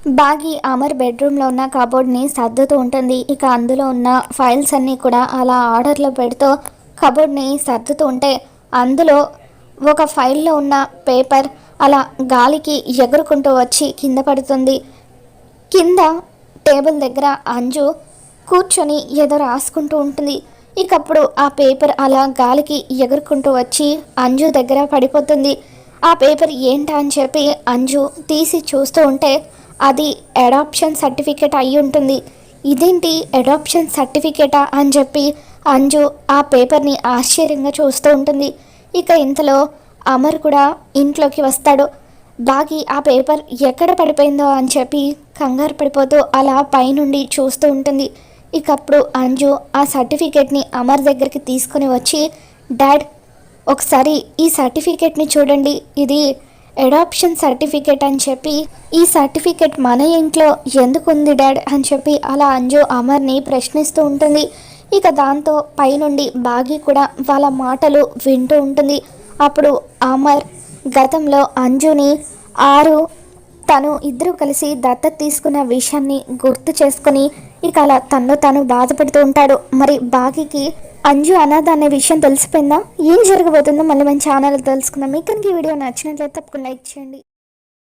బాగి అమర్ బెడ్రూమ్లో ఉన్న కబోర్డ్ని సర్దుతూ ఉంటుంది. ఇక అందులో ఉన్న ఫైల్స్ అన్నీ కూడా అలా ఆర్డర్లో పెడుతూ కబోర్డ్ని సర్దుతూ ఉంటే అందులో ఒక ఫైల్లో ఉన్న పేపర్ అలా గాలికి ఎగురుకుంటూ వచ్చి కింద పడుతుంది. కింద టేబుల్ దగ్గర అంజు కూర్చొని ఏదో రాసుకుంటూ ఉంటుంది. ఇకప్పుడు ఆ పేపర్ అలా గాలికి ఎగురుకుంటూ వచ్చి అంజు దగ్గర పడిపోతుంది. ఆ పేపర్ ఏంటా అని చెప్పి అంజు తీసి చూస్తూ ఉంటే అది అడాప్షన్ సర్టిఫికేట్ అయి ఉంటుంది. ఇదేంటి అడాప్షన్ సర్టిఫికేటా అని చెప్పి అంజు ఆ పేపర్ని ఆశ్చర్యంగా చూస్తూ ఉంటుంది. ఇక ఇంతలో అమర్ కూడా ఇంట్లోకి వస్తాడు. బాగి ఆ పేపర్ ఎక్కడ పడిపోయిందో అని చెప్పి కంగారు పడిపోతూ అలా పైనుండి చూస్తూ ఉంటుంది. ఇకప్పుడు అంజు ఆ సర్టిఫికేట్ని అమర్ దగ్గరికి తీసుకుని వచ్చి, డాడ్ ఒకసారి ఈ సర్టిఫికేట్ని చూడండి, ఇది అడాప్షన్ సర్టిఫికేట్ అని చెప్పి, ఈ సర్టిఫికేట్ మన ఇంట్లో ఎందుకు ఉంది డాడ్ అని చెప్పి అలా అంజు అమర్ని ప్రశ్నిస్తూ ఉంటుంది. ఇక దాంతో పైనుండి బాగి కూడా వాళ్ళ మాటలు వింటూ ఉంటుంది. అప్పుడు అమర్ గతంలో అంజుని తను ఇద్దరు కలిసి దత్తత తీసుకున్న విషయాన్ని గుర్తు చేసుకుని ఇక అలా తను బాధపడుతూ ఉంటాడు. మరి బాగికి అంజు అనాథ అనే విషయం తెలిసిపోయిందా? ఏం జరగబోతుందో మళ్ళీ మన ఛానల్ తెలుసుకుందాం. మీకు కనుక ఈ వీడియో నచ్చినట్లయితే తప్పకుండా లైక్ చేయండి.